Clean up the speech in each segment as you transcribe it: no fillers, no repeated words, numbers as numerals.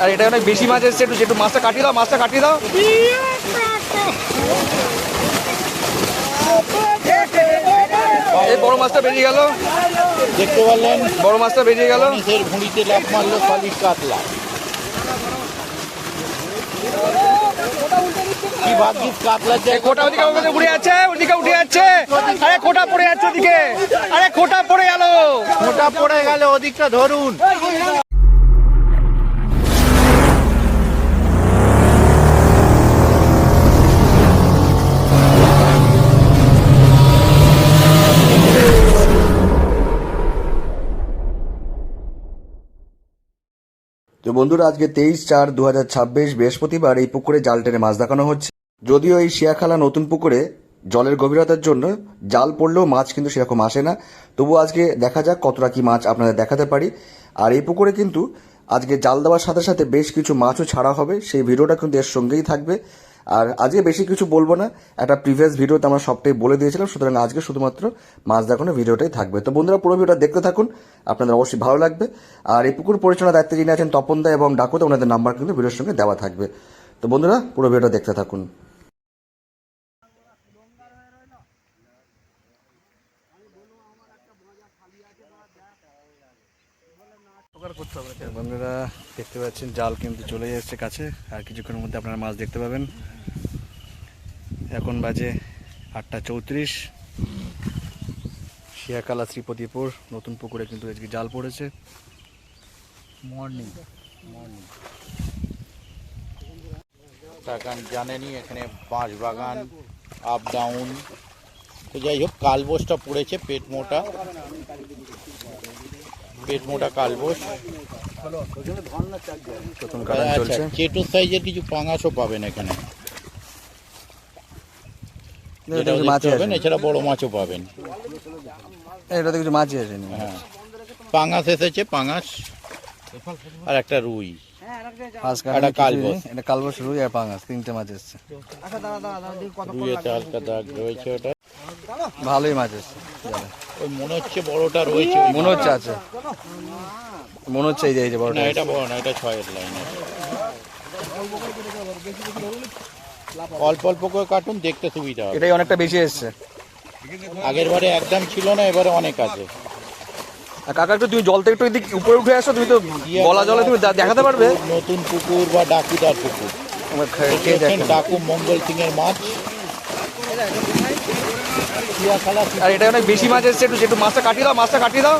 আর এটা অনেক বেশি মাছ এসছে, একটু মাছটা কাটিয়ে দাও, মাছটা কাটিয়ে দাও। এই বড় মাছটা বেরিয়ে গেল, দেখতে পারলেন বড় মাছটা বেরিয়ে গেল। ভুঁড়িতে লাফ মারলো সলিড কাতলা। কি ভাগ্যিস কাতলা কোটা ওদিকে উঠে যাচ্ছে, ওদিকে উঠে যাচ্ছে। আরে কোটা পড়ে যাচ্ছে ওদিকে, আরে কোটা পড়ে গেল, কোটা পড়ে গেল, ওদিকটা ধরুন। তো বন্ধুরা, আজকে 23/4/2026 বৃহস্পতিবার এই পুকুরে জাল টেনে মাছ দেখানো হচ্ছে। যদিও এই শিয়াখালা নতুন পুকুরে জলের গভীরতার জন্য জাল পড়লেও মাছ কিন্তু সেরকম আসে না, তবু আজকে দেখা যাক কতটা কি মাছ আপনাদের দেখাতে পারি। আর এই পুকুরে কিন্তু আজকে জাল দেওয়ার সাথে সাথে বেশ কিছু মাছও ছাড়া হবে, সেই ভিডিওটা কিন্তু এর সঙ্গেই থাকবে। আর আজকে বেশি কিছু বলবো না, একটা প্রিভিয়াস ভিডিওতে আমরা সবটাই বলে দিয়েছিলাম, সুতরাং আজকে শুধুমাত্র মাছ দেখানোর ভিডিওটাই থাকবে। তো বন্ধুরা, পুরো ভিডিওটা দেখতে থাকুন, আপনাদের অবশ্যই ভালো লাগবে। আর এই পুকুর পরিচালনার দায়িত্বে যিনি আছেন তপনদা এবং ডাকুদা, ওনাদের নাম্বার কিন্তু ভিডিওর সঙ্গে দেওয়া থাকবে। তো বন্ধুরা, পুরো ভিডিওটা দেখতে থাকুন। বন্ধুরা দেখতে পাচ্ছেন জাল কিন্তু চলে এসেছে কাছে, আর কিছুক্ষণের মধ্যে আপনারা মাছ দেখতে পাবেন। এখন বাজে 8:34। শিয়াখালা শ্রীপতিপুর নতুন পুকুরে কিন্তু আজকে জাল পড়েছে। মর্নিং জানেনি এখানে বাঁশ বাগান, আপ ডাউন। তো যাই হোক, কালবোসটা পড়েছে, পেট মোটা কালবোস। আচ্ছা, চেটোর সাইজের কিছু পাঙাশও পাবেন এখানে, এছাড়া বড় মাছও পাবেন। এটাতে কিছু মাছই আসেনি। হ্যাঁ, পাঙাশ এসেছে, পাঙাশ আর একটা রুই, এটা কালবোস, রুই আর পাঙাশ, তিনটে মাছ এসছে। রুইয়েতে হালকা দাগ রয়েছে, ওটা ভালোই মাছ এসছে। ওই মনে হচ্ছে বড়টা রয়েছে, মনে হচ্ছে আছে, মনে হচ্ছে এই যে বড়টা। না, এটা বড় না, এটা 6-এর লাইন। অল্প অল্প করে কাটুন, দেখতে সুবিধা হবে। এটাই অনেকটা বেশি এসছে, আগের বারে একদম ছিল না, এবারে অনেক আছে। কাকা একটু তুমি জল থেকে একটু এদিক উপরে উঠে আসো, তুমি তো গলা জলে তুমি দেখাতে পারবে। নতুন পুকুর বা ডাকুদার পুকুর, ডাকু মঙ্গল সিং এর মাছ। আর এটা অনেক বেশি মাছ এসছে, একটু মাছটা কাটিয়ে দাও, মাছটা কাটিয়ে দাও।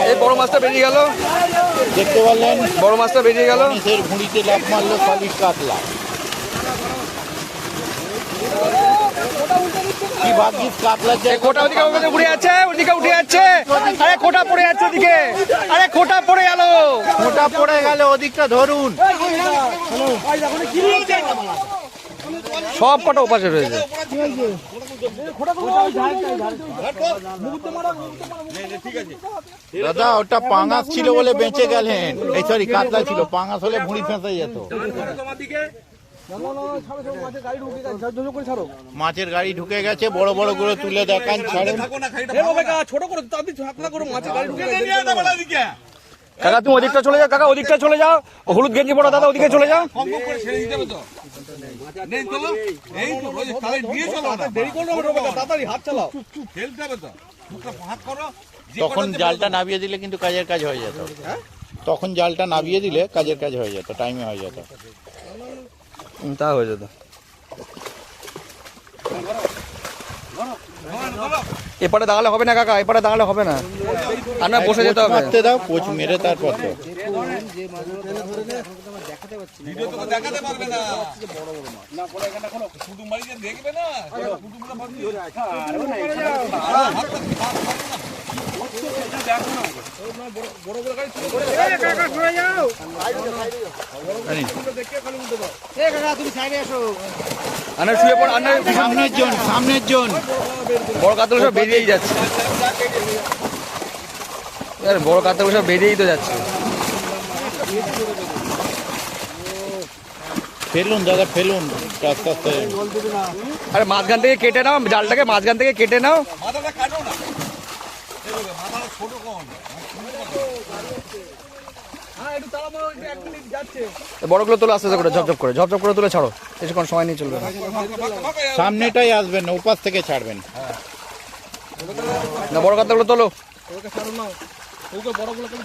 এই বড় মাছটা বেরিয়ে গেল, দেখতে পারলেন বড় মাছটা বেরিয়ে গেল। ভুঁড়িতে লাফ মারলো সলিড কাতলা। কি ভাগ্যিস কাতলা কোটা ওদিকে উঠে যাচ্ছে, ওদিকে উঠে যাচ্ছে। আরে কোটা পড়ে যাচ্ছে ওদিকে, আরে কোটা পড়ে গেল, কোটা পড়ে গেল, ওদিকটা ধরুন। সব কটা ওপাশে রয়েছে। দাদা, ওটা পাঙাশ ছিল বলে বেঁচে গেলেন। এই সরি, কাতলা ছিল, পাঙাশ হলে ভুঁড়ি ফেঁসে যেত। মাছের গাড়ি ঢুকে গেছে, বড় বড় করে তুলে দেখান, ছাড়েন। কাকা তুমি ওদিকটা চলে যাও, কাকা ওদিকটা চলে যাও, হলুদ গেঞ্জি পড়া দাদা ওদিকে চলে যাও। তখন জালটা নামিয়ে দিলে কিন্তু কাজের কাজ হয়ে যেত। তখন জালটা নামিয়ে দিলে কাজের কাজ হয়ে যেত, টাইমে হয়ে যেত। তা হয়ে যেত। এপারে দাঁড়ালে হবে না কাকা, এপারে দাঁড়ালে হবে না, আর না বসে যেতে হবে। মারতে দাও, কোচ মেরে তারপর তো। সামনের জন বড় কাতল সব বেরিয়েই যাচ্ছে, বড় কাতল সব বেরিয়েই তো যাচ্ছে। ফেলুন দাদা, ফেলুন আস্তে আস্তে। আরে মাঝখান থেকে কেটে নাও, জালটাকে মাঝখান থেকে কেটে নাও। বড়গুলো তোলো আস্তে আস্তে করে, ঝপঝপ করে তুলে ছাড়ো, কিছুক্ষণ সময় নিয়ে চলবে না। সামনেটাই আসবেন না, উপাস থেকে ছাড়বেন। না বড় কাতলাগুলো তোলো,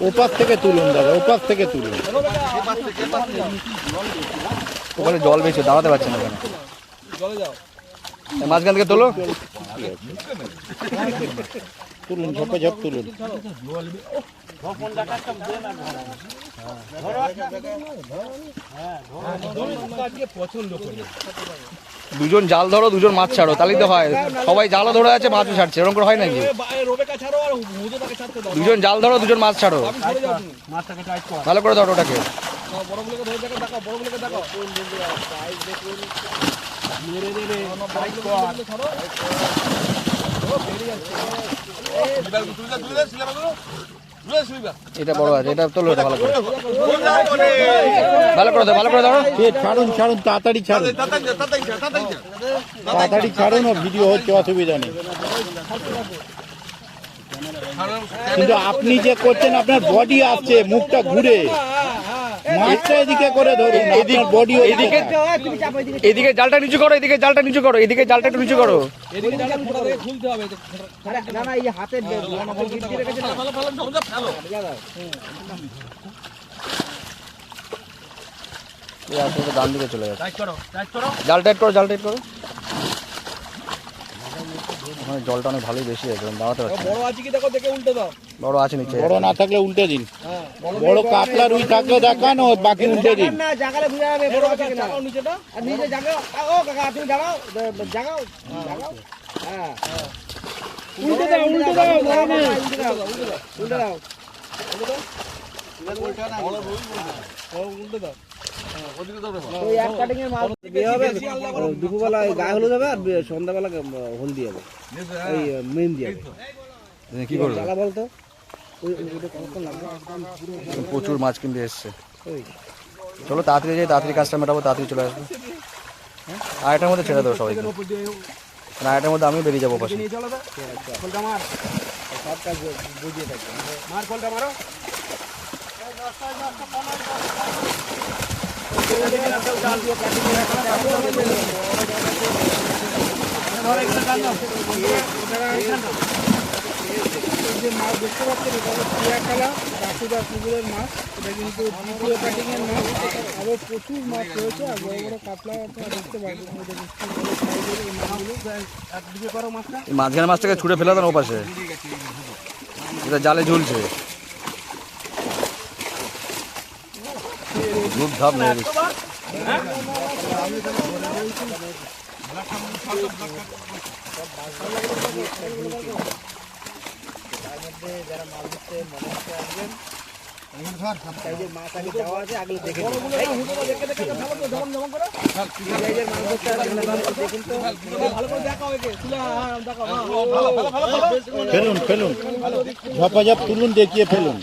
উপাস থেকে তুলুন দাদা, উপাস থেকে তুলুন। ওখানে জল বেশি, দাঁড়াতে পারছে না ওখানে। মাঝখান থেকে তোলো, তুলুন, ঝপে ঝপ তুলুন। দুজন জাল ধরো, দুজন মাছ ছাড়ো, তাহলেই তো হয়। সবাই জালও ধরে আছে, মাছও ছাড়ছে, এরকম করে হয় নাকি? দুজন জাল ধরো, দুজন মাছ ছাড়ো, ভালো করে ধরো ওটাকে। এটা বড় আছে, এটা তোলো, এটা ভালো করে, ভালো করে দাও, ভালো করে ধরো। ছাড়ুন ছাড়ুন, তাড়াতাড়ি ছাড়ুন, তাড়াতাড়ি ছাড়ুন। ও ভিডিও হচ্ছে, অসুবিধা নেই। কিন্তু আপনি যে করছেন, আপনার বডি আসছে, মুখটা ঘুরে, মাছটা এদিকে করে ধরুন, আপনার বডি এদিকে, এদিকে জালটা নিচু করো, এদিকে জালটা নিচু করো, এদিকে জালটা একটু নিচু করো। ডান দিকে চলে যাচ্ছে, জাল টাইট করো, জাল টাইট করো। ওখানে জলটা অনেক ভালোই বেশি আছে, দাঁড়াতে পারছি না। বড় আছে কি দেখো, দেখে উল্টে দাও। বড় আছে নিচে, বড় না থাকলে উল্টে দিন। বড় কাতলা রুই থাকলে দেখান, ও বাকি উল্টে দিন। না জাগালে বুঝা যাবে বড় আছে কিনা। জাগাও নিচেটা, আর নিচে জাগাও। ও কাকা তুমি জাগাও, জাগাও, জাগাও। হ্যাঁ উল্টে দাও, উল্টে দাও, বড় না, উল্টে দাও, উল্টে দাও, উল্টে দাও, উল্টে দাও। বড় রুই উল্টে দাও। ওই এক কাটিং এর মাছ বিয়ে হবে দুপুরবেলা গায়ে হলুদ হবে, আর সন্ধ্যাবেলা হলদি হবে, ওই মেহেন্দি হবে। কি করবে? জ্বালা বলতো প্রচুর মাছ কিন্তু এসছে। চলো তাড়াতাড়ি যাই, তাড়াতাড়ি কাজটা মেটাবো, তাড়াতাড়ি চলে আসবো। আড়াইটার মধ্যে ছেড়ে দেবো সবাইকে, আড়াইটার মধ্যে আমি বেরিয়ে যাবো পাশে। ফলটা মার, সব কাজ বুঝিয়ে থাকবে, মার ফলটা মারো। যে মাছ দেখতে পাচ্ছেন, এটা হলো চিড়িয়াখালা বাসুদা পুকুরের মাছ। এটা কিন্তু দ্বিতীয় কাটিং এর মাছ, আরও প্রচুর মাছ রয়েছে, আর বড় বড় কাতলা আপনারা দেখতে পাবেন। একদিকে করো মাছটা, এই মাঝখানে মাছটাকে ছুঁড়ে ফেলে দেন ও পাশে, এটা জালে ঝুলছে, ধূপ ধাপ মেরে দিচ্ছে। যারা মাছ ধরতে মনে হচ্ছে আসবেন, সাইজের মাছ আগে দেওয়া আছে, আগে দেখে ভালো করে দেখুন তো, ভালো করে দেখাও একে, দেখাও, ফেলুন ফেলুন, ঝপাঝপ তুলুন, দেখিয়ে ফেলুন।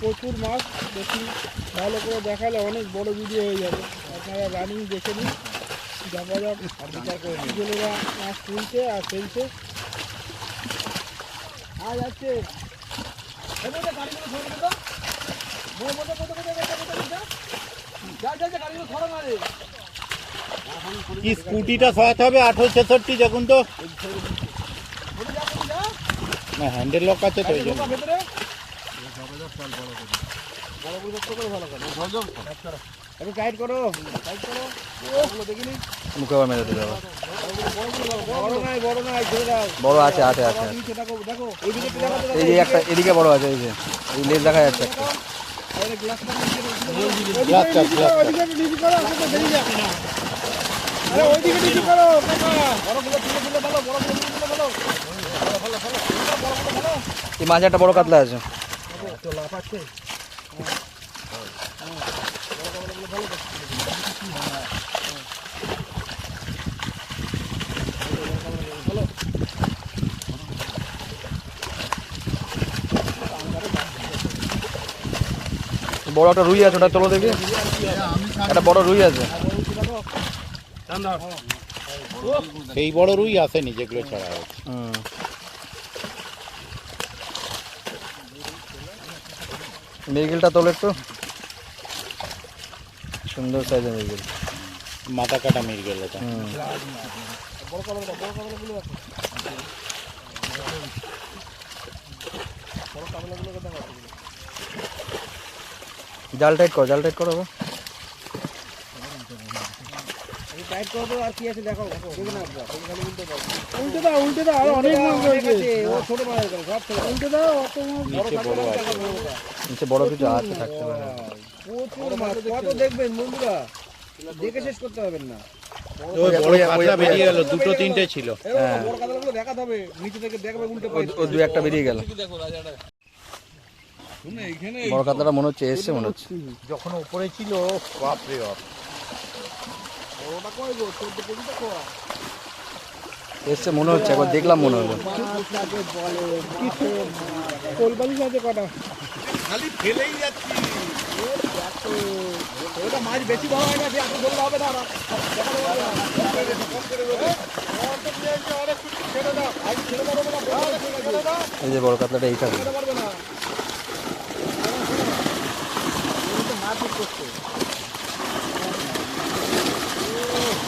প্রচুর মাছ দেখি, ভালো করে দেখালে অনেক বড় ভিডিও হয়ে যাবে। আপনারা রানিং দেখে নিন, জেলেরা মাছ তুলছে আর ফেলছে। আজ আছে কি স্কুটিটা সরাতে হবে, 1866 দেখুন তো। না হ্যান্ডেল লক আছে তো, এই জন্য। একটু টাইট করো, টাইট করো, দেখিনি। মুখে আবার মেরে দেবে আবার। বড় নাই, বড় নাই, ছেড়ে দাও। বড় আছে, আছে আছে। নিচে দেখো, দেখো এইদিকে একটু দেখাতে এই যে একটা এদিকে বড় আছে, এই যে এই লেজ দেখা যাচ্ছে একটা। গ্লাসটা গ্লাস চাপ, গ্লাস চাপ। ওইদিকে একটু নিচে করো, আমাকে বেরিয়ে যাবে না। আরে ওইদিকে নিচে করো কাকা, বড়গুলো তুলে তুলে ভালো, বড়গুলো তুলে তুলে ভালো, ভালো ভালো ভালো। এই মাঝে একটা বড় কাতলা আছে। তো লাভ আছে। বড় একটা রুই আছে, ওটা তোলো দেখি। একটা বড় রুই আছে। এই বড় রুই আসেনি যেগুলো ছাড়া হচ্ছে। মৃগেলটা তোলো একটু, সুন্দর সাইজের মৃগেল। মাথা কাটা মৃগেল এটা। জাল টাইট করো, জাল টাইট করো। টাইট করো তো, আর কি আছে দেখো, দেখে না উল্টে দাও, উল্টে দাও, আর অনেক মাছ রয়েছে। ও ছোট মাছ আছে, সব ছোট। উল্টে দাও, অত নিচে বড় আছে। নিচে বড় কিছু আছে, থাকতে পারে। প্রচুর মাছ, কত দেখবেন বন্ধুরা, দেখে শেষ করতে পারবেন না। ওই বড় কাতলা বেরিয়ে গেল, দুটো তিনটে ছিল। বড় কাতলাগুলো দেখাতে হবে, নিচে থেকে দেখবে উল্টে ও দু একটা বেরিয়ে গেল। বড় কাতলাটা মনে হচ্ছে এসছে, মনে হচ্ছে। যখন উপরে ছিল বাপ রে বাপ, এসছে মনে হচ্ছে, একবার দেখলাম মনে হলো। মাছ বেশি বড় হয় না, এত ধরলে হবে না। এই যে বড় কাতলাটা এইটা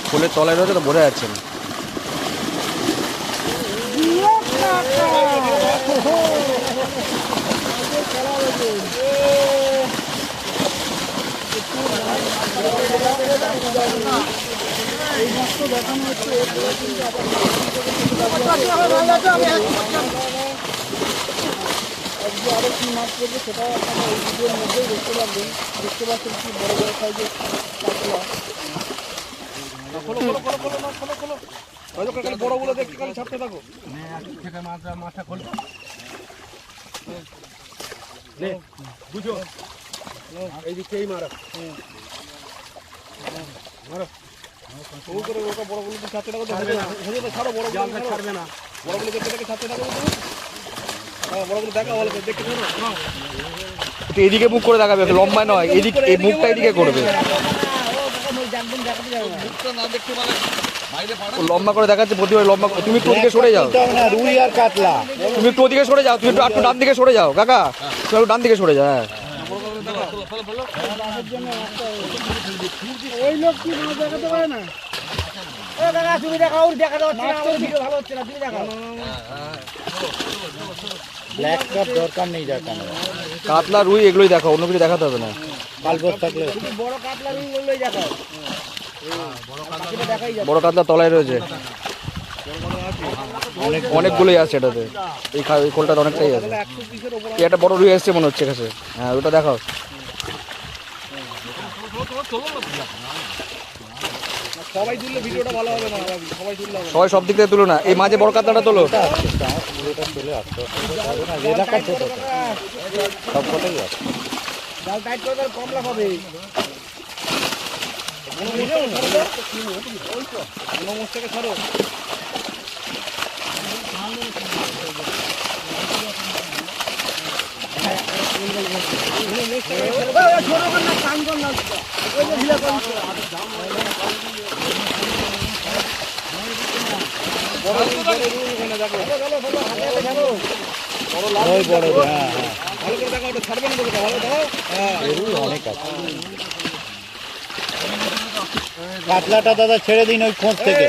ফুলের তলায় রয়েছে তো, বোঝা যাচ্ছে না। আরো কি মাছ করবে সেটা আপনারা এই ভিডিওর মধ্যেই দেখতে পারবেন। দেখতে পাচ্ছেন কি বড় বড় সাইজের কাতলা। বড়গুলো দেখতে খালি ছাড়তে থাকো। মাথা খোল, বুঝো এই দিকেই মারো, মারো ও করে ওটা বড়গুলো ছাড়তে থাকো। ছাড়ো, বড়গুলো ছাড়বে না, বড়গুলো দেখতে দেখে ছাড়তে থাকো। বড়গুলো দেখা ভালো করে দেখতে থাকো। এদিকে মুখ করে দেখাবে, লম্বা নয়, এদিক, এই মুখটা এদিকে করবে। লম্বা করে দেখাচ্ছে প্রতিবার, লম্বা। তুমি একটু ওদিকে সরে যাও, রুই আর কাতলা। তুমি একটু ওদিকে সরে যাও, তুমি একটু ডান দিকে সরে যাও কাকা, তুমি একটু ডান দিকে সরে যাও। হ্যাঁ, ওই লোক কি মাছ দেখাতে পারে না? ও কাকা তুমি দেখাও, দেখাতে হচ্ছে না, আমার ভিডিও ভালো হচ্ছে না, তুমি দেখাও। ব্ল্যাক কাপ দরকার নেই দেখানো, কাতলা রুই এগুলোই দেখো, অন্য কিছু দেখাতে হবে না। কালবোস থাকলে তুমি বড় কাতলা রুই বললেই দেখাও। বড় কাতলা তলায় রয়েছে, অনেকগুলোই আছে এটাতে। এই খোলটাতে অনেকটাই আছে। এই একটা বড় রুই আসছে মনে হচ্ছে কাছে। হ্যাঁ, ওটা দেখাও। সবাই তুললে ভিডিওটা ভালো হবে না, সবাই তুললে হবে না। সবাই সব দিক থেকে তুলো না, এই মাঝে বড় কাতলাটা তোলো। চলে আসতে এলাকা ছোট, সব কটাই আছে। জাল টাইট করে তাহলে কম লাভ হবে। থেকে ছাড়ো, ওই বড়, হ্যাঁ হ্যাঁ, ভালো করে দেখো, ওটা ছাড়বে না তো, ভালো দেখো। রুই অনেক আছে। কাতলাটা দাদা ছেড়ে দিন ওই খোঁজ থেকে,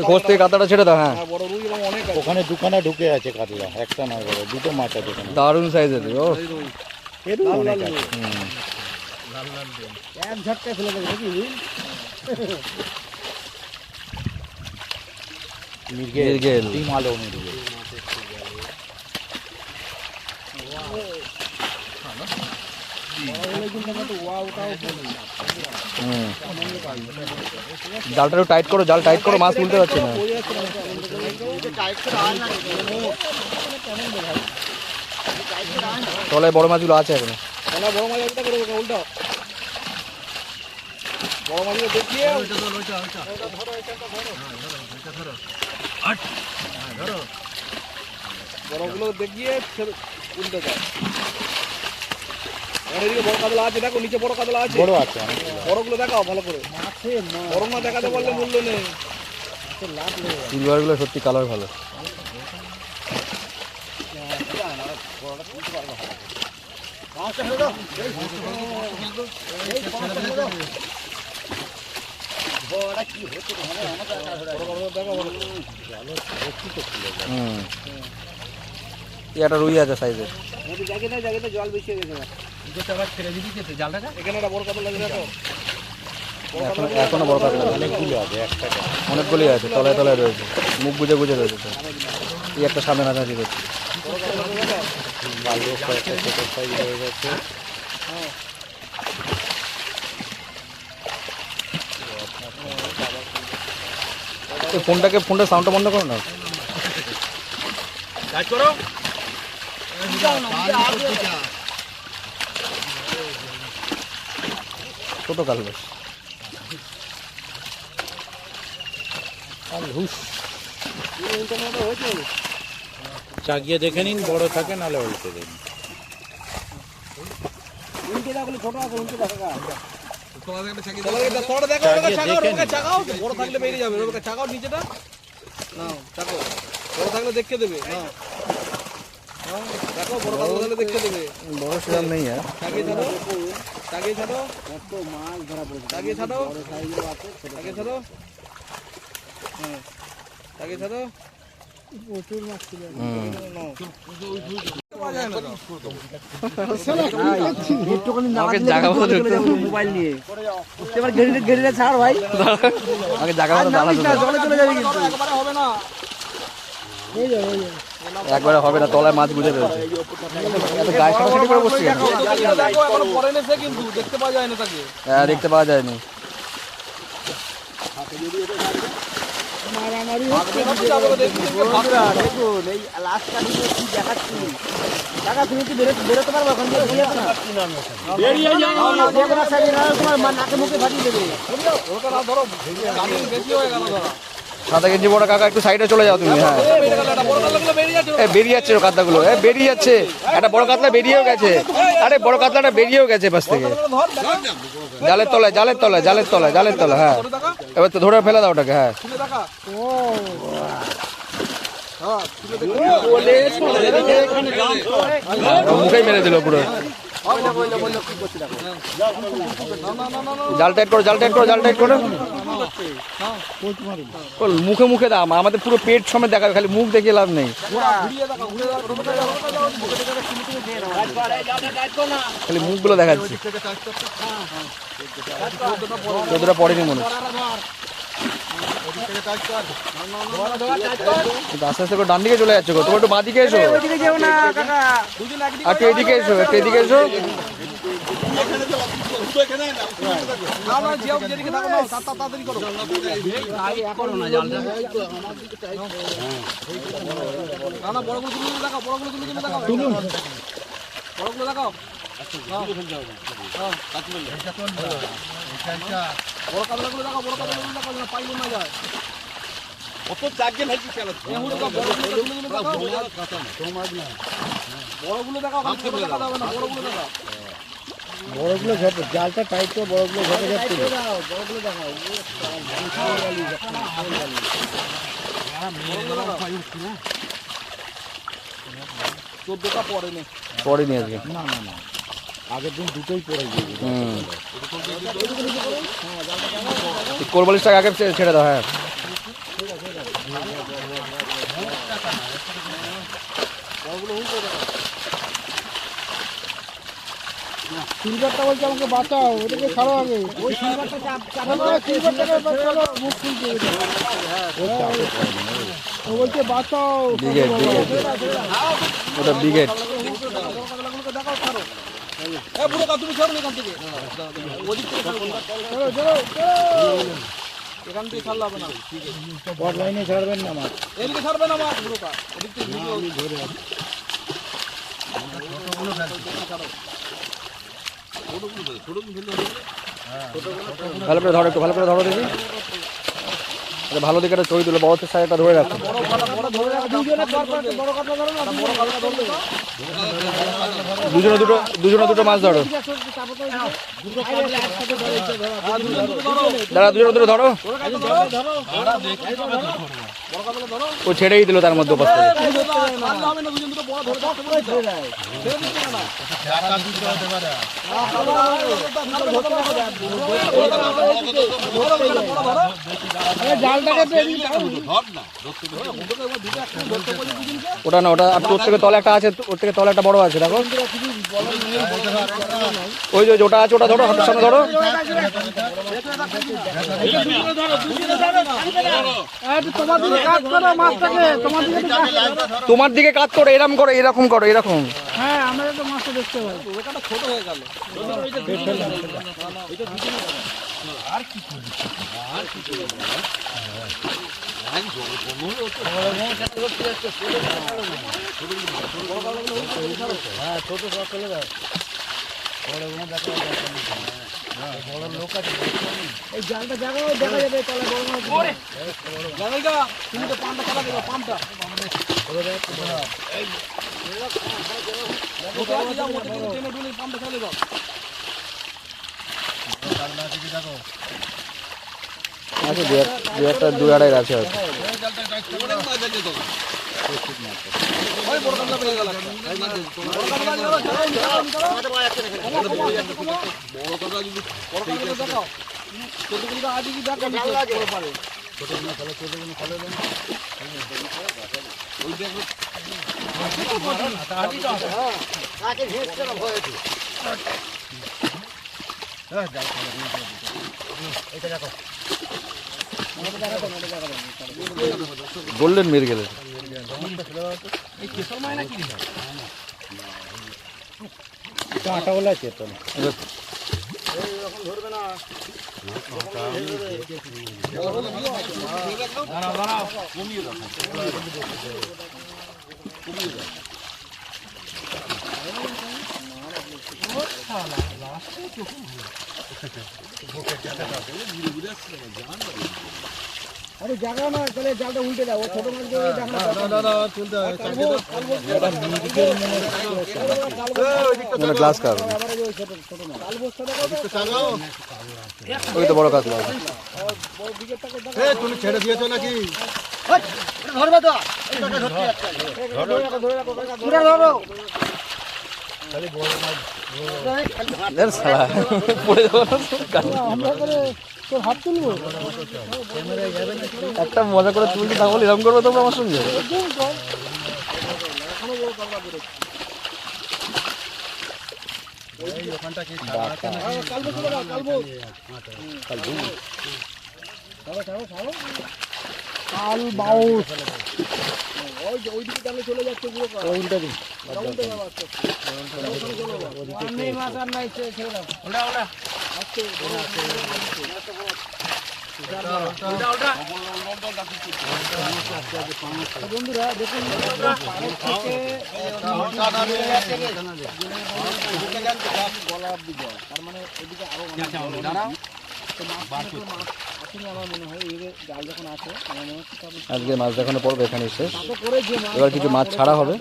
খোঁজ থেকে কাতলাটা ছেড়ে দাও। হ্যাঁ, বড় রুই এবং অনেক আছে। ওখানে দোকানে ঢুকে আছে কাতলা, একটা নয় বড়, দুটো মাছ আছে ওখানে। দারুণ সাইজের। ও এরও অনেক আছে। এক ঝটকায় ফেলে দেবে নাকি? মৃগেল, ডিম আলো মৃগেল। জালটা একটু টাইট করো, জাল টাইট করো, মাছ তুলতে পারছি না। তলায় বড় মাছগুলো আছে এখন। বড় মাছ একটা করে উল্টা, বড় মাছগুলো দেখিয়ে বড়গুলো দেখিয়ে উল্টে যায়। এদিকে বড় কাতলা আছে, দেখো নিচে বড় কাতলা আছে। বড় আছে অনেক। বড়গুলো দেখাও ভালো করে। বড় না দেখাতে পারলে মূল্য নেই। সিলভারগুলো সত্যি কালার ভালো। একটা রুই আছে সাইজের। জল বেশি হয়ে গেছে। এখানে একটা বড় কাতলা আছে দেখো। এখনো বড় কাতলা অনেকগুলো আছে, একটা অনেকগুলোই আছে, তলায় তলায় রয়েছে, মুখ বুঝে বুঝে রয়েছে। তো এই একটা সামনে নাচানাচি করছে। কালো কয়েকটা ছোট সাইজ হয়ে গেছে। এই ফোনটা সাউন্ডটা বন্ধ করো না। ছোট কাল বেশ। চাগিয়ে দেখে নিন, বড় থাকে নাহলে উল্টে দিন। ছোট আছে, উল্টে দেখো। বড় থাকলে বেরিয়ে যাবে। চাকাও নিচেটা নাও, চাকো বড় থাকলে দেখতে দেবে। দেখো বড় থাকলে দেখতে দেবে। বড় সেরকম নেই আর। চাকিয়ে ছাড়ো, চাকিয়ে ছাড়ো, মাছ ধরা পড়ে। চাকিয়ে ছাড়ো, চাকিয়ে ছাড়ো, হ্যাঁ চাকিয়ে ছাড়ো। প্রচুর মাছ ছিল। মোবাইল নিয়ে গেড়িটা ছাড় ভাই, আগে জায়গা মতো দাঁড়াতে জলে চলে যাবে কিন্তু হবে না। একবারে হবে না, তলায় মাছ বুঝে রয়েছে। এত গায়ে সাটাসাটি করে বসছি কেন? দেখো এখনো পরে নেছে কিন্তু দেখতে পাওয়া যায় না তাকে। হ্যাঁ, দেখতে পাওয়া যায়নি। দেখুন এই লাস্ট কাটিং কি দেখাচ্ছি। টাকা তুমি কি বেরোতে পারবো এখন? বেরিয়ে যাও, তোমার নাকে মুখে ফাটিয়ে দেবে। ধরো বেশি হয়ে গেল। ধরো 7 কেজি বড় কাকা, একটু সাইডে চলে যাও তুমি। হ্যাঁ, বেরিয়ে যাচ্ছে কাতলাগুলো, বেরিয়ে যাচ্ছে। একটা বড় কাতলা বেরিয়েও গেছে। আরে বড় কাতলাটা বেরিয়েও গেছে পাশ থেকে। জালের তলায়, জালের তলায়, জালের তলায়, জালের তলায়। হ্যাঁ, এবার তো ধরে ফেলে দাও ওটাকে। হ্যাঁ, মুখেই মেরে দিল পুরো। জাল টাইট করো, জাল টাইট করো, জাল টাইট করো। মুখে মুখে দাও, আমাদের পুরো পেট সমেত দেখাবে, খালি মুখ দেখে লাভ নেই। খালি মুখগুলো দেখাচ্ছি। যতটা পড়েনি মনে হচ্ছে। আস্তে আস্তে করে ডান দিকে চলে যাচ্ছে গো। তোমার একটু বাঁ দিকে এসো, একটু এদিকে এসো, একটু এদিকে এসো। বড়গুলো ঝপে, জালটা টাইট করে বড়গুলো ঝপে যাচ্ছে। পড়েনি আজকে। না না না, আগের দিন দুটোই পড়ে গিয়েছে। কোরবালিশটাকে আগে ছেড়ে দাও। হ্যাঁ, সিলভারটা বলছে আমাকে বাঁচাও, ওটাকে ছাড়ো আগে। ওই সিলভারটাকে মুখ খুলছে। ও বলছে বাঁচাও। ব্রিগেড, ব্রিগেড, ওটা ব্রিগেড। তুমি ছাড়ো এখান থেকে, এখান থেকে ছাড়লে হবে না। বড় লাইনে ছাড়বেন না মাছ। এদিকে ছাড়বে না মাছ, পুরোটা এদিক থেকে ধরে ভালো করে ধরো, একটু ভালো করে ধরো দেখি। আচ্ছা, ভালো দিকে একটা ছবি তুলে বড় সাইজটা ধরে রাখো। দুজনে দুটো মাছ ধরো দাদা, দুজনে দুটো ধরো। ও ছেড়েই দিল তার মধ্যে উপস্থিত। ওটা না, ওটা আর তোর থেকে তলে একটা আছে, ওর থেকে তলে একটা বড় আছে দেখো। ওই যে ওটা আছে, ওটা ধরো, হাতের সামনে ধরো। তোমার দিকে কাজ করো, এরকম করো, এরকম করো, এরকম। হ্যাঁ, আমরা তো মাছটা দেখতে পাই। ছোট হয়ে গেল। এই জালটা জায়গা দেখা যাবে তলে বড় মাছ। জায়গা তুমি তো পাম্পটা চালা দেবে, পাম্পটা আচ্ছা, দু আড়াই আছে হয়তো। গোল্ডেন মিরগেল কাঁটাওয়ালা চেতন আরে জায়গা না, তাহলে জালটা উল্টে দাও। ছোট মাছ গ্লাস কাপ, ওই তো বড় কাতলা। তুমি ছেড়ে দিয়েছো নাকি? ধরবে তো, ধরো। একটা মজা করে তুলছি, তা বলে এরকম করবো তোমরা আমার সঙ্গে। ওইদিকে তাহলে চলে যাচ্ছে পুরো মাছ আর নাই, ছেড়ে দাও। বন্ধুরা দেখুন, তার মানে এদিকে আরো আজকে মাছ দেখানো পড়বে এখানে শেষ। এবার কিছু মাছ ছাড়া হবে।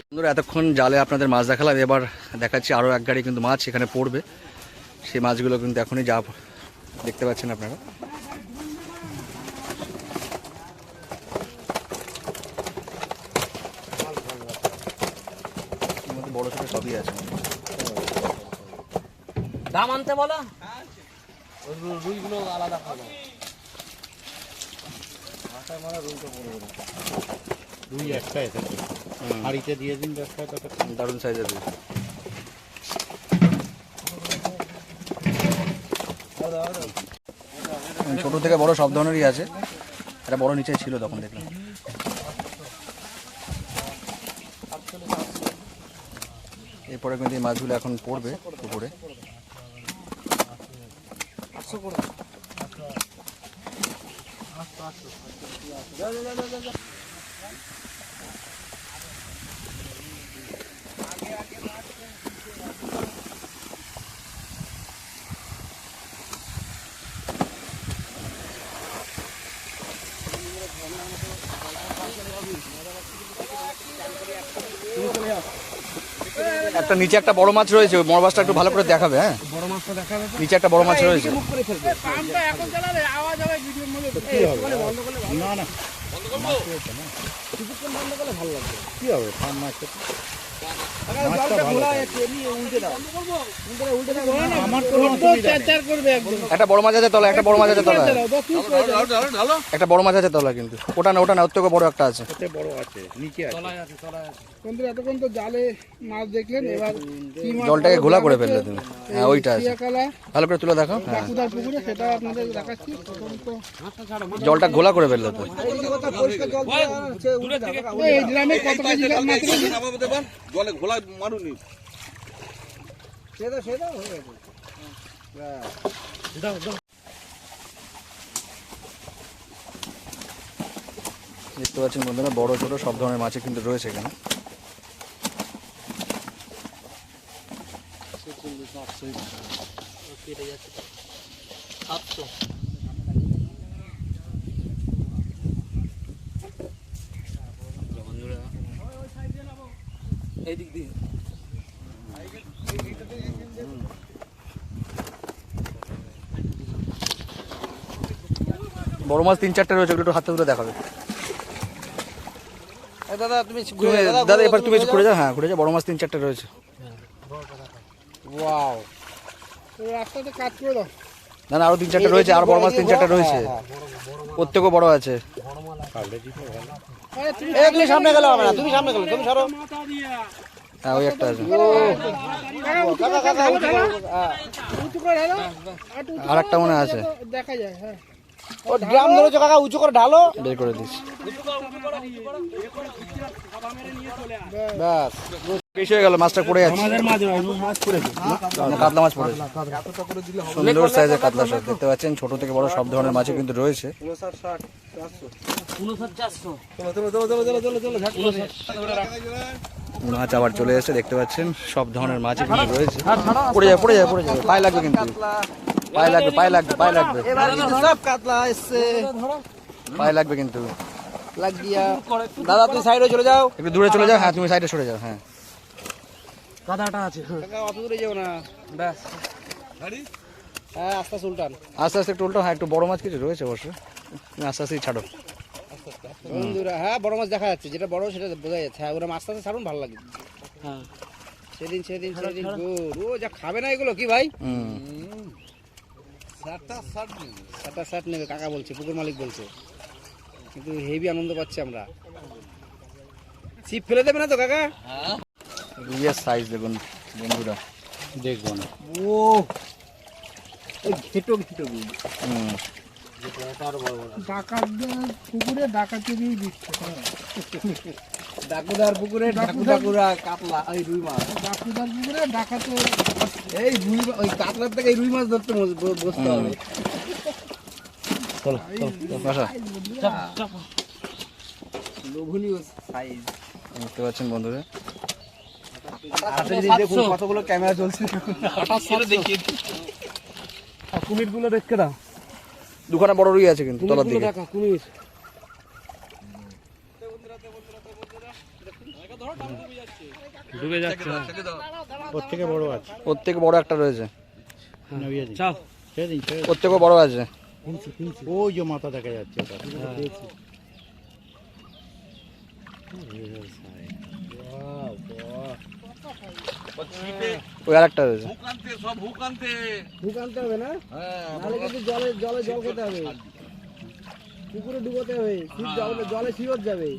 বন্ধুরা, এতক্ষণ জালে আপনাদের মাছ দেখালাম, এবার দেখাচ্ছি আরও এক গাড়ি কিন্তু মাছ এখানে পড়বে। সেই মাছগুলো কিন্তু এখনই যা দেখতে পাচ্ছেন আপনারা। বড় ছোট সবই আছে। দাম আনতে বলো, রুইগুলো আলাদা খাবো। রুই একটা এসেছে, হাড়িতে দিয়ে দিন, দারুণ সাইজের রুই। ছোট থেকে বড় সব ধরনেরই আছে। একটা বড় নিচে ছিল তখন দেখলাম। এরপরে কিন্তু এই মাছগুলো এখন পড়বে পুকুরে। একটা নিচে একটা বড় মাছ রয়েছে, ওই বড় মাছটা একটু ভালো করে দেখাবে। হ্যাঁ, বড় মাছটা দেখাবে তো। নিচে একটা বড় মাছ রয়েছে। মুখ করে ফেলবে। পাম্পটা এখন চালালে আওয়াজ হবে ভিডিওর মধ্যে। কি হবে? বন্ধ করলে ভালো। না না কিছুক্ষণ বন্ধ করলে ভালো লাগবে। কি হবে পাম্প মাছ জলটা খোলা আছে, এমনি উল্টে দাও। উল্টে দাও। আমার কোনো অসুবিধা নেই। করবে একদম। একটা বড় মাছ আছে তলা, একটা বড় মাছ আছে তলা, ঢালো। একটা বড় মাছ আছে তলা, কিন্তু ওটা না, ওটা না, ওর থেকে বড় একটা আছে। ওতে বড় আছে নিচে আছে। বন্ধুরা এতক্ষণ তো জালে মাছ দেখলেন, এবার কি মাছ জলটাকে ঘোলা করে ফেললে তুমি। হ্যাঁ, ওইটা আছে, কালা ভালো করে তুলে দেখো। হ্যাঁ, বাকুদার পুকুরে, সেটা আপনাদের দেখাচ্ছি। প্রথম তো জলটা ঘোলা করে ফেললে তো। এইদিকে কথা পরিষ্কার জল দিয়ে সে উল্টে দাও। এই ড্রামে কত কেজি মাছ রয়েছে? জলে ঘোলা মারুনি। সে দাও হয়ে গেছে। দেখতে পাচ্ছেন বন্ধুরা, বড় ছোট সব ধরনের মাছই কিন্তু রয়েছে এখানে। বড় মাছ 3-4টে রয়েছে, ওগুলো একটু হাতে তুলে দেখাবে। দাদা তুমি দাদা এবার তুমি ঘুরে যাও। হ্যাঁ, ঘুরে যাও, বড় মাছ 3-4টে রয়েছে। ওয়াও। তো রাস্তাতে কাজ করে দাও। না না, আরো 3-4টে রয়েছে, আর বড় মাছ 3-4টে রয়েছে, প্রত্যেকও বড় আছে। তুমি সামনে গেলে হবে না, তুমি সামনে গেলে, তুমি সরো। হ্যাঁ, ওই একটা আছে, উঁচু করে ঢালো। আর একটা মনে আছে, দেখা যায়। হ্যাঁ, ও ড্রাম ধরেছো কাকা, উঁচু করে ঢালো। বের করে দিচ্ছি। ব্যাস। বেশি হয়ে গেল, মাছটা পড়ে যাচ্ছে। আমাদের মাঝে মাছ পড়েছে। কাতলা মাছ পড়েছে, সুন্দর সাইজের কাতলা সব দেখতে পাচ্ছেন। ছোট থেকে বড় সব ধরনের মাছই কিন্তু রয়েছে। মাছ আবার চলে এসেছে, দেখতে পাচ্ছেন সব ধরনের মাছই কিন্তু রয়েছে। পড়ে যাবে, পড়ে যাবে, পড়ে যাবে, পায়ে লাগবে কিন্তু, পায়ে লাগবে, পায়ে লাগবে, পায়ে লাগবে, এবার কিন্তু সব কাতলা এসছে। পায়ে লাগবে কিন্তু। লাগ গিয়া। দাদা তুমি সাইডে চলে যাও। একটু দূরে চলে যাও। হ্যাঁ, তুমি সাইডে সরে যাও। হ্যাঁ, কাদাটা আছে। কাকা অত দূরে যাও না। ব্যাস। হ্যাঁ, আস্তে সুলতান। আস্তে আস্তে একটু উল্টো। হ্যাঁ, একটু বড় মাছ কিছু রয়েছে অবশ্য, তুমি আস্তে আস্তেই ছাড়ো। বন্ধুরা, হ্যাঁ বড় মাছ দেখা যাচ্ছে, যেটা বড় সেটা বোঝা যাচ্ছে। হ্যাঁ, ওরা আস্তে আস্তে ছাড়ুন, ভালো লাগে। হ্যাঁ, সেদিন গুড। ও যা খাবে না এগুলো কি ভাই? সাতটা শার্ট নেবে কাকা বলছে, পুকুর মালিক বলছে। কিন্তু হেভি আনন্দ পাচ্ছি আমরা। ছিপ ফেলে দেবে না তো কাকা? রুইয়ের সাইজ দেখুন বন্ধুরা, দেখবো না। ও ঘেটো ডাকাতদের পুকুরে ডাকাতেরই দিচ্ছে। ডাকুদার পুকুরে ডাকুরা কাতলা, এই রুই মাছ। ডাকুদার পুকুরে ডাকাতে এই রুই ওই কাতলার থেকে এই রুই মাছ ধরতে বসতে হবে। বাসা লোভনীয় সাইজ। দেখতে পাচ্ছেন বন্ধুরা, দেখুন কতগুলো ক্যামেরা চলছে। কুমির গুলো দেখতে দাও। দুখানা বড় রুই আছে কিন্তু তলার দিকে। দেখা কুমির। ডুবে যাচ্ছে। প্রত্যেকে বড় আছে। ওর থেকে বড় একটা রয়েছে, চল সেদিন ওর থেকেও বড় আছে। ওই যে মাথা দেখা যাচ্ছে ওটা। ওই আর একটা রয়েছে। হুক আনতে হবে না? নাহলে কিন্তু জলে খেতে হবে। পুকুরে ডুবোতে হবে, জলে ফিরত যাবে।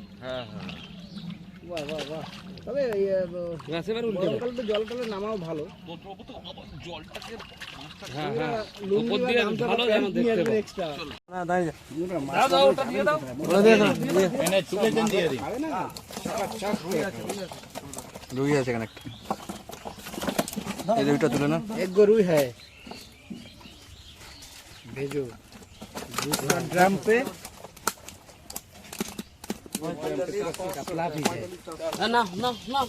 বাহ বাহ বাহ। তবে গরমকালে তো জল টলে নামাও ভালো। রুই আছে এখানে একটা, এই রুইটা তুলে না। एक गो रुई है, भेजो दूसरा ड्रम पे। कतला भी है ना ना ना।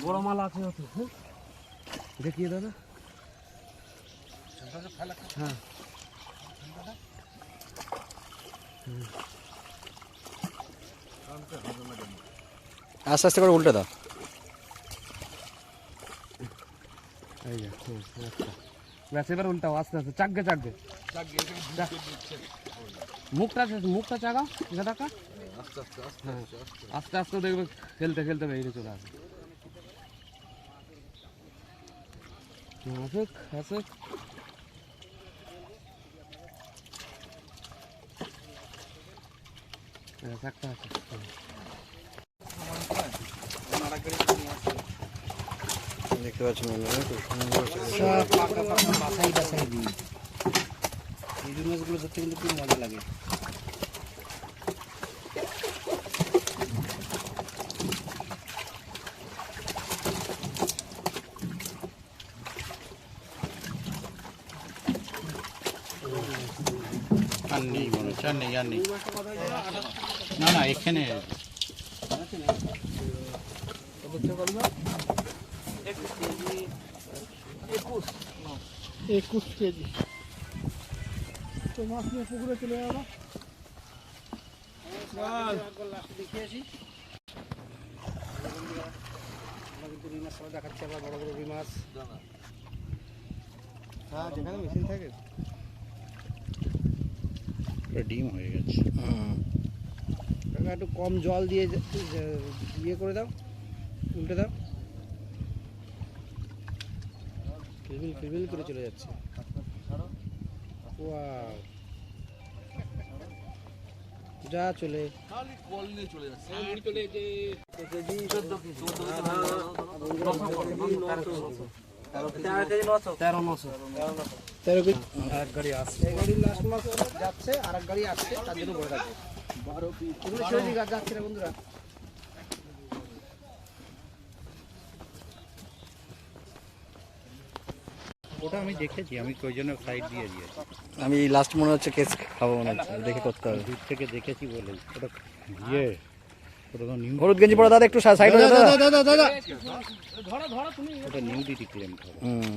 বড় মাল আছে হতো, দেখিয়ে দাদা। হ্যাঁ আস্তে আস্তে করে উল্টে দাও। এই যে ব্যাস, এবার উল্টাও আস্তে আস্তে, চাকগে চাকগে। মুখটা চাগাও, এটা টাকা। হ্যাঁ আস্তে আস্তে দেখবে খেলতে খেলতে বেরিয়ে চলে আসে। আসুক আসুক। একটা আছে। দেখতে পাচ্ছেন বন্ধুরা, খুব সুন্দর বাছাই বাছাই দিই। এই মাছগুলো ধরতে কিন্তু খুব মজা লাগে। আর নেই মনে হচ্ছে, আর নেই, আর নেই। না না, এখানে 21 কেজি। তো মাছ নিয়ে পুকুরে চলে যাবো। দেখাচ্ছে আবার বড় বড় রুই মাছ। হ্যাঁ যেখানে মেশিন থাকে। ডিম হয়ে গেছে। একটু কম জল দিয়ে ইয়ে করে দাও, উল্টে দাও। ফিলবিল ফিলবিল করে চলে যাচ্ছে। ওয়াও, যা চলে কল নিয়ে চলে যাচ্ছে। এক গাড়ি আসছে, এক গাড়ি লাস্ট মাস যাচ্ছে, আর এক গাড়ি আসছে, তার জন্য বড় থাকবে 12 পিস। এগুলো ছেড়ে দিকে যাচ্ছে না বন্ধুরা। ওটা আমি দেখেছি, আমি ওই জন্য সাইড দিয়ে দিয়েছি। আমি লাস্ট মনে হচ্ছে কেস খাবো মনে হচ্ছে, দেখে করতে হবে। দূর থেকে দেখেছি বলে ওটা ইয়ে, ওটা তো নিউ, হলুদ গেঞ্জি পরা দাদা একটু সাইড হয়ে দাদা। ওটা নিউডিটি ক্লেম হবে। হুম,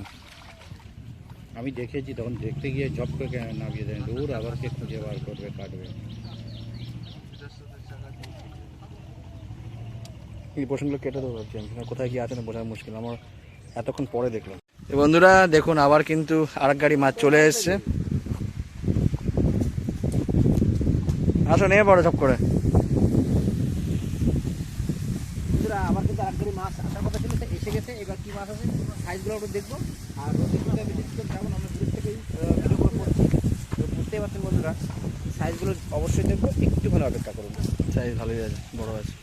আমি দেখেছি, তখন দেখতে গিয়ে জব করে নামিয়ে দেন, দূর আবার কে খুঁজে বার করবে, কাটবে। এই পোর্শনগুলো কেটে দেবো ভাবছি আমি, কোথায় কি আছে না বোঝা মুশকিল, আমার এতক্ষণ পরে দেখলাম। তো বন্ধুরা দেখুন, আবার কিন্তু আরেক গাড়ি মাছ চলে এসছে। আসো নিয়ে পড়ো সব করে। বন্ধুরা আবার কিন্তু আরেক গাড়ি মাছ আসার কথা ছিল, এসে গেছে। এবার কি মাছ আছে সাইজগুলো একটু দেখবো। আর রোদিগুলো আমি দেখতে যেমন আমরা দূর থেকেই ভিডিও করে করছি, তো বুঝতেই পারছেন বন্ধুরা, সাইজগুলো অবশ্যই দেখবো, একটু ভালো অপেক্ষা করুন। সাইজ ভালোই আছে, বড় আছে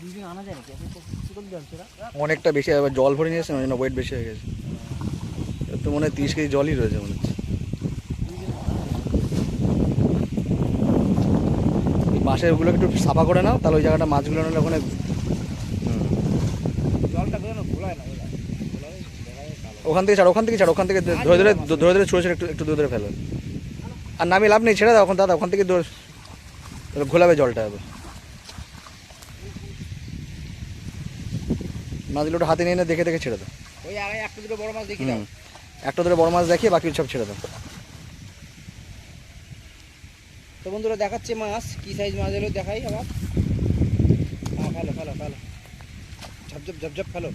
দুদিন আনা যায় নাকি? অনেকটা বেশি। আবার জল ভরে নিয়েছে, ওই জন্য ওয়েট বেশি হয়ে গেছে। এর তো মনে হয় 30 কেজি জলই রয়েছে মনে হচ্ছে। বাঁশের ওগুলো একটু সাফা করে নাও, তাহলে ওই জায়গাটা মাছগুলো নিলে ওখানে। জলটা বেরোনো ভোলায় না, ওখান থেকে ছাড়ো, ওখান থেকে ছাড়ো, ওখান থেকে ধরে ধরে ধরে ধরে ছুঁড়ে ছুঁড়ে একটু একটু দূরে ধরে ফেলো। আর নামিয়ে লাভ নেই, ছেড়ে দাও এখন দাদা, ওখান থেকে ঘোলাবে জলটা হবে। মাছগুলো হাতে নিয়ে দেখে দেখে ছেড়ে দাও। ওই আগে একটা দুটো বড় মাছ দেখি দাও। একটা ধরে বড় মাছ দেখিয়ে বাকি সব ছেড়ে দাও। তো বন্ধুরা দেখাচ্ছে মাছ, কি সাইজ মাছ এলো দেখাই আবার। হ্যাঁ ফেলো ফেলো ফেলো, ঝপঝপ ঝপঝপ ফেলো।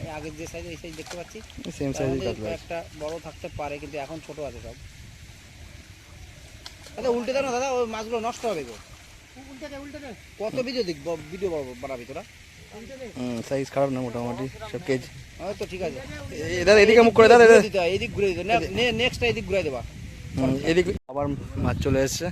এই আগের যে সাইজ, এই সাইজ দেখতে পাচ্ছি। সেম সাইজই কাটবে। একটা বড় থাকতে পারে, কিন্তু এখন ছোট আছে সব। দাদা উল্টে দাও না দাদা, ওই মাছগুলো নষ্ট হবে গো। কত ভিডিও ভিডিও বানাবি তোরা? সাইজ খারাপ না, মোটামুটি সব কেজি। তো ঠিক আছে, দাদা এদিকে মুখ করে দাদা, এদিক ঘুরে দিতে, নেক্সট এদিক ঘুরে দেবা। এদিক আবার মাছ চলে এসছে।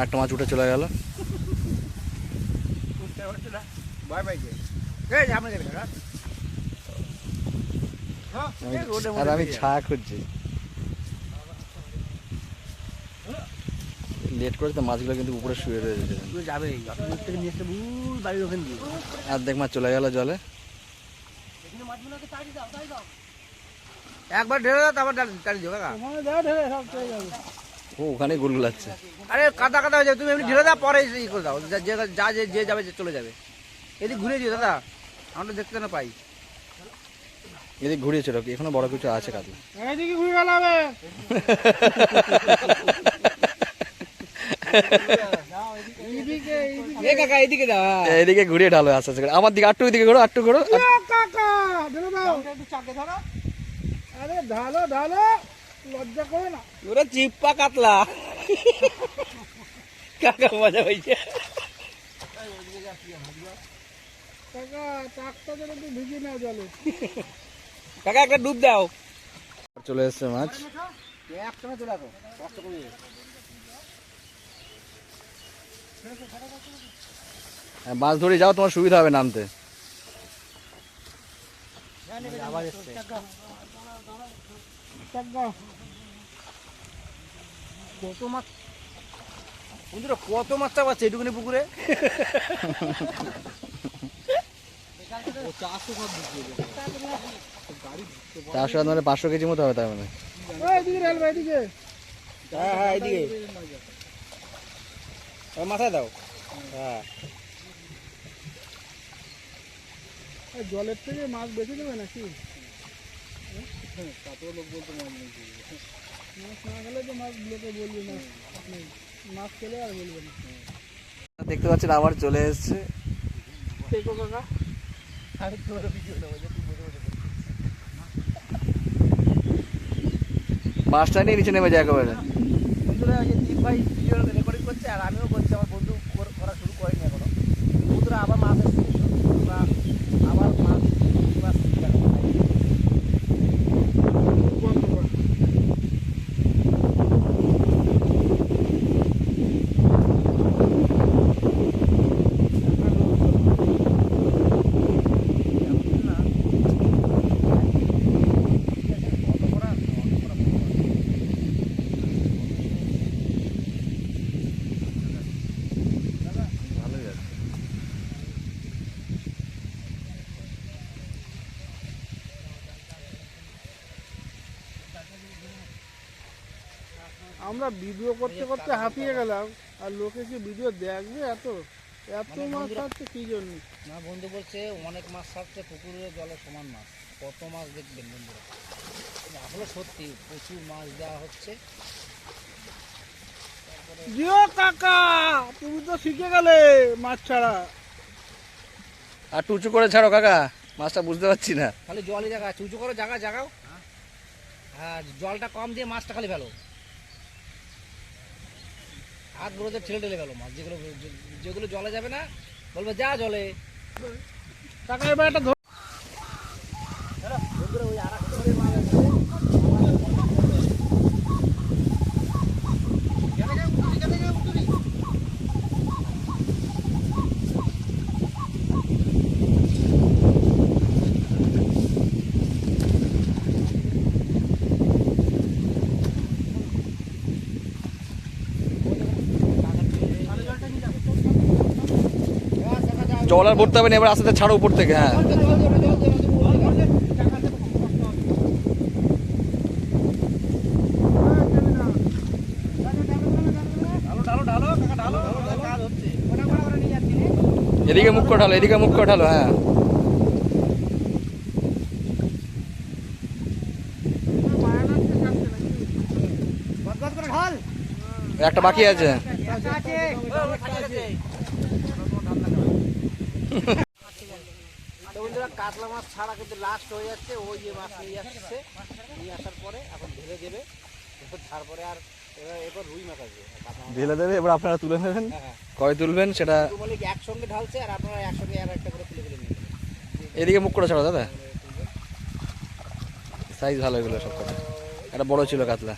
একটা মাছ উঠে চলে গেল। আর আমি ছা খুঁজছি, লেট করে তো মাছগুলো কিন্তু উপরে শুয়ে রয়েছে। যাবে থেকে নিয়ে এসে বাড়ির ওখান দিয়ে আর দেখ মাছ চলে গেল জলে। একবার ঢেলে দাও, তারপর চালিয়ে দিও কাকা। ওখানে দাও, ঢেলে সব চলে যাবে। ও ওখানে গুলগুলাচ্ছে। আরে কাদা কাদা হয়ে যাবে, তুমি এমনি ঢেলে দাও, পরে ই করে দাও, যে যাবে যে চলে যাবে। এদিক ঘুরে দিও দাদা, আমরা দেখতে না পাই। এদিক ঘুরিয়েছিল কি, এখনো বড় কিছু আছে কাতলা। এইদিকে ঘুরে গেল হবে। এইদিকে এ কাকা এদিকে দাও। এদিকে ঘুরিয়ে ঢালো আস্তে আস্তে করে। আমার দিকে আটটু দিকে ঘোরো, আটটু ঘোরো। কাকা ঢেলে দাও। একটু চাকে ধরো। আরে ঢালো ঢালো, লজ্জা করে না। ওরা চিপ্পা কাতলা। কাকা মজা হয়েছে। কাকা টাকটা যেন একটু ভিজিয়ে নাও জলে। কাকা একটা ডুব দাও। চলে এসছে মাছ। একসঙ্গে চলে আসো, কষ্ট করবে। হ্যাঁ, মাছ ধরে যাও, তোমার সুবিধা হবে নামতে। আবার এসছে। কাকা কত মাছ বন্ধুরা, কত মাছটা পাচ্ছে এটুকুনি পুকুরে। চারশো মানে 500 কেজি মতো হবে তার মানে। এইদিকে ঢালবে, এইদিকে। হ্যাঁ হ্যাঁ এইদিকে মাথায় দাও। হ্যাঁ এই জলের থেকে মাছ বেশি দেবে নাকি? মাছ না খেলে তো মাছ লোকে বলবে না, মাছ খেলে আর বলবে না। দেখতে পাচ্ছেন আবার চলে এসছে। দেখো কাকা, মাছটা নিয়ে নিচে নেমে যায় একেবারে। বন্ধুরা এই যে দীপ ভাই ভিডিও রেকর্ডিং করছে আর আমিও করছি, আমার বন্ধু করা শুরু করেনি এখনো। বন্ধুরা আবার মাছ এসছে, আমরা আবার মাছ দেখো। আমরা ভিডিও করতে করতে হাঁপিয়ে গেলাম, আর লোকে কি ভিডিও দেখবে? এত এত মাছ আছে কি জন্য? না বন্ধু বলছে অনেক মাছ ছাড়ছে পুকুরের জলে সমান মাছ, কত মাছ দেখবেন বন্ধুরা। আসলে সত্যি প্রচুর মাছ দেওয়া হচ্ছে। জিও কাকা, তুমি তো শিখে গেলে মাছ ছাড়া। আর টুচু করে ছাড়ো কাকা, মাছটা বুঝতে পারছি না। খালি জলই জায়গা, চুচু করো জায়গা জাগাও। হ্যাঁ জলটা কম দিয়ে মাছটা খালি ফেলো, হাত বড়দের ঠেলে ঠেলে ফেলো মাছ। যেগুলো যেগুলো জলে যাবে না বলবে যা জলে। কাকা এবার একটা ধর। বন্ধুরা ওই আর একটা করে মাছ আছে। জল আর ভরতে হবে না, এবার আস্তে আস্তে ছাড়ো উপর থেকে। হ্যাঁ এদিকে মুখ করে ঢালো, এদিকে মুখ করে ঢালো। হ্যাঁ একটা বাকি আছে। বন্ধুরা কাতলা মাছ ছাড়া কিন্তু লাস্ট হয়ে যাচ্ছে। ওই যে মাছ নিয়ে আসছে, নিয়ে আসার পরে এখন ঢেলে দেবে, তারপরে আর এবার রুই মাছ আসবে। ঢেলে দেবে, এবার আপনারা তুলে নেবেন। হ্যাঁ কয় তুলবেন সেটা মালিক একসঙ্গে ঢালছে আর আপনারা একসঙ্গে আর একটা করে তুলে তুলে নিয়ে নেবেন। এদিকে মুখ করে ছাড়ো দাদা, সাইজ ভালো এগুলো সব কটা। একটা বড় ছিল কাতলা,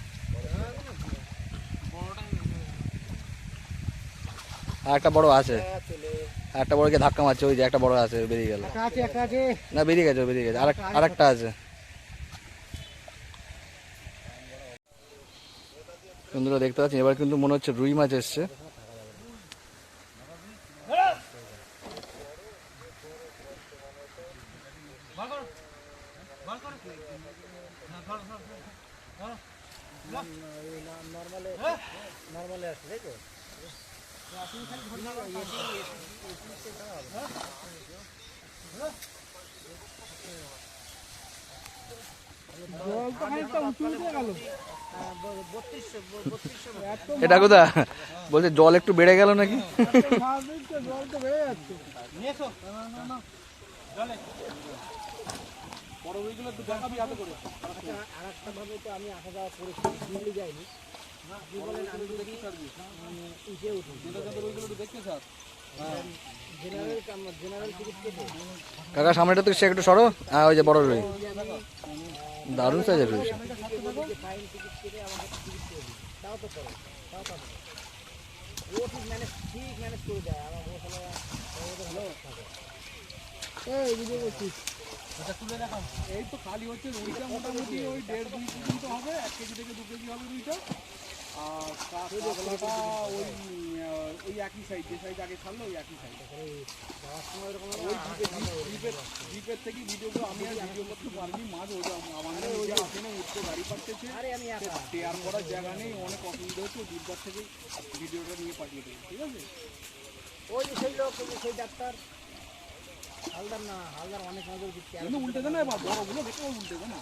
আর একটা বড় আছে। চলে আর একটা বড়কে ধাক্কা মারছে, ওই যে একটা বড় আছে বেরিয়ে গেল। না বেরিয়ে গেছে, বেরিয়ে গেছে, আর একটা আছে। বন্ধুরা দেখতে পাচ্ছেন এবার কিন্তু মনে হচ্ছে রুই মাছ এসছে। জলটা খানিকটা উঁচু উঠে গেল। এটা কোথা বলছে জল একটু বেড়ে গেল নাকি? মাছ দিচ্ছে, জল তো বেড়ে যাচ্ছে। কাকা সামনেটা তো সে একটু সরো। হ্যাঁ ওই যে বড় রুই, দারুণ সাইজের রুই। এই ভিডিও করছিস? এই তো খালি হচ্ছে রুইটা মোটামুটি ওই 1.5-2 পর্যন্ত হবে, 1 কেজি থেকে 2 কেজি হবে রুইটা। আর কাতলাটা ওই একই সাইজ, যে সাইজ আগে ছাড়লো ওই একই সাইজ। ওই দ্বীপের থেকে ভিডিওগুলো আমি আর ভিডিও করতে পারিনি, মাছ ওটা আমাদের ওই আসে না, উঠতে গাড়ি পাঠাচ্ছে, শেয়ার করার জায়গা নেই, অনেক অসুবিধা হচ্ছে। দ্বীপদার থেকে ভিডিওটা নিয়ে পাঠিয়ে দেবো, ঠিক আছে? ওই যে সেই লোক, সেই ডাক্তার হালদার, না হালদার অনেক নজর দিচ্ছে। কিন্তু উল্টে দেয় না, এবার বড়গুলো দেখে উল্টে দেয় না।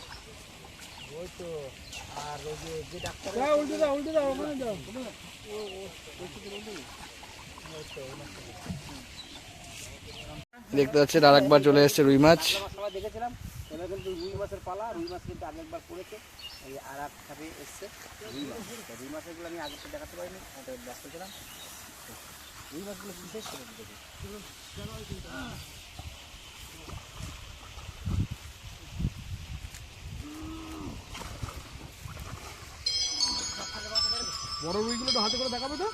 ওই তো, আর ওই যে ডাক্তার হ্যাঁ, উল্টে দাও, উল্টে দাও, ওখানে দাও। দেখতে পাচ্ছেন আর একবার চলে এসেছে রুই মাছ। সবাই দেখেছিলাম, এবার কিন্তু রুই মাছের পালা। রুই মাছ কিন্তু আগেরবার পড়েছে, এই আর এক খাপে এসছে রুই মাছ। রুই মাছগুলো আমি আগে তো দেখাতে পারিনি, ওটা ব্যস্ত ছিলাম। রুই মাছগুলো বিশেষ করে দেখি। বড় রুইগুলো তো হাতে করে দেখাবে তো,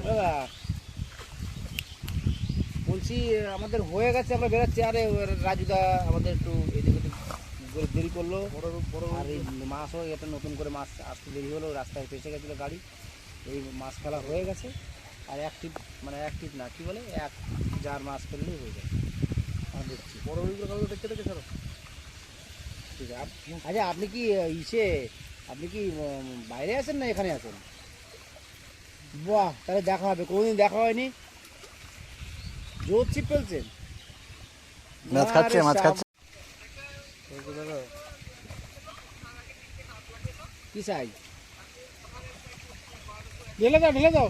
দাদা বলছি আমাদের হয়ে গেছে, আমরা বেরোচ্ছি। আরে রাজুদা আমাদের একটু এদিকে দেরি করলো, আর এই মাছও একটা নতুন করে মাছ আসতে দেরি হলো, রাস্তায় ফেসে গেছিলো গাড়ি। এই মাছ ফেলা হয়ে গেছে, আর এক টিপ না, কি বলে, এক জার মাছ ফেললেই হয়ে যায়। আমরা দেখছি বড় রুইগুলো কাউকে দেখতে দেখে ছাড়ো। ঠিক আছে। আচ্ছা আপনি কি বাইরে আছেন না এখানে আছেন? বাহ, তাহলে দেখা হবে। কোনোদিন দেখা হয়নি। জোর ছিপ ফেলছেন, মাছ খাচ্ছে, মাছ খাচ্ছে। কি সাইজ? ঢেলে দাও, ঢেলে দাও।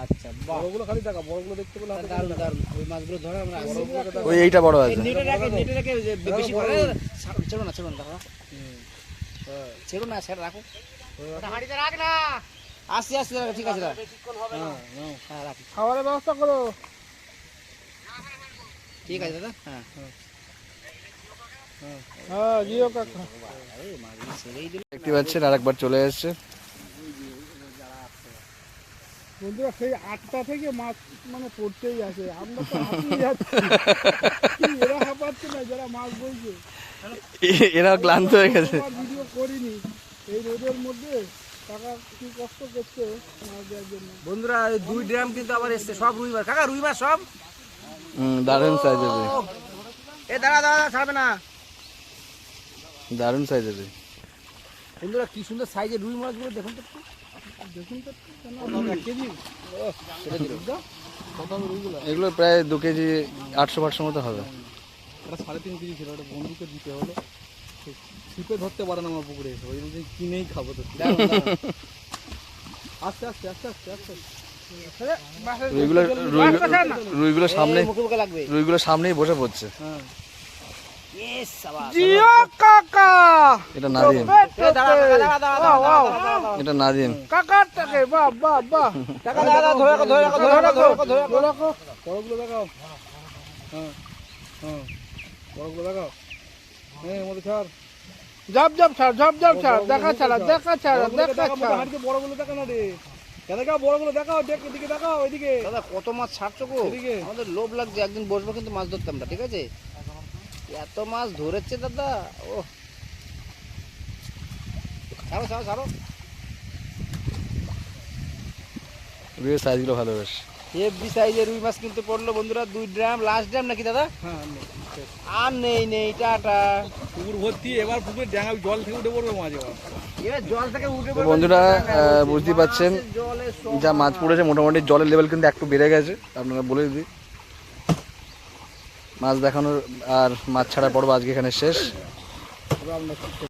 আচ্ছা, বাহ, বড়গুলো খালি দেখা, বড়গুলো দেখতে পেলে হাতে দারুণ দারুণ। ওই মাছগুলো ধরে আমরা ওই এইটা বড় আছে। নেটে রাখে যে বেশি বড় ছেড়ো না দেখো, ছেড়ো না, ছেড়ে রাখো, হাঁড়িতে রাখ না। আস্তে আস্তে রাখো, ঠিক আছে। হ্যাঁ রাখি, খাবারের ব্যবস্থা করো। ঠিক আছে দাদা। হ্যাঁ হ্যাঁ, জিও কাকা। আরে মাছগুলো ছেড়েই দিল। দেখতে পাচ্ছেন আর একবার চলে এসেছে। বন্ধুরা সেই 8টা থেকে মাছ মানে পড়তেই আছে, আমরা তো হাঁপিয়ে যাচ্ছি। কি এরা হাঁপাচ্ছে না, যারা মাছ বইছে। এরা ক্লান্ত হয়ে গেছে। ভিডিও করিনি এই রোদের মধ্যে, কাকা কি কষ্ট করছে মাছ দেওয়ার জন্য। বন্ধুরা 2 ড্রাম কিন্তু আবার এসছে, সব রুই মাছ। কাকা রুই মাছ সব দারুণ সাইজের রুই, এ দাঁড়া ছাড়বে না। দারুণ সাইজের রুই। বন্ধুরা কি সুন্দর সাইজের রুই মাছগুলো দেখুন তো একটু। দেখুন তো কেন 1 কেজি এগুলো প্রায় 2 কেজি 800-500 মতো হবে। এটা 3.5 কেজি ছিল, ওটা বন্ধুকে দিতে হলো। ছিপে ধরতে পারে না আমার পুকুরে এসে, ওই জন্য কিনেই খাবো তো। আস্তে আস্তে আস্তে আস্তে আস্তে রুইগুলো সামনে, মুখে মুখে লাগবে। রুইগুলো সামনেই বসে পড়ছে। ইয়েস সাবাস। জিও কাকা। এটা নাদিম, এ দাঁড়া। এটা নাদিম। কাকার টাকে, বাহ বাহ বাহ। টাকা দাদা ধরে রাখো, ধরে রাখো, ধরে রাখো, ধরে রাখো। ধরে রাখো। বড়গুলো দেখাও। হ্যাঁ হ্যাঁ, বড়গুলো দেখাও। হ্যাঁ, এর মধ্যে ছাড়। ঝাপ ঝাপ ছাড়, ঝাপ ঝাপ ছাড়, দেখা ছাড়া, দেখা ছাড়া, দেখা ছাড়া। হাঁড়িতে বড়গুলো দেখা না রে। দেখাও বড়গুলো দেখাও, এদিকে দেখাও, এদিকে দাদা কত মাছ ছাড়ছো গো, এদিকে। আমাদের লোভ লাগছে, একদিন বসবো কিন্তু মাছ ধরতে আমরা, ঠিক আছে? এত মাছ ধরেছে দাদা, ও ছাড়ো ছাড়ো ছাড়ো। রুইয়ের সাইজগুলো ভালো বেশ। হেভি সাইজের রুই মাছ কিন্তু পড়লো বন্ধুরা, 2 ড্রাম, লাস্ট ড্রাম নাকি দাদা? আর নেই টাটা। পুকুর ভর্তি, এবার পুকুর ডাঙা জল থেকে উঠে পড়বে মাছ এবার। এবার জল থেকে উঠে তো বন্ধুরা বুঝতেই পারছেন জলে যা মাছ পড়েছে, মোটামুটি জলের লেভেল কিন্তু একটু বেড়ে গেছে। আপনারা বলে দিই, মাছ দেখানোর আর মাছ ছাড়া পর্ব আজকে এখানে শেষ।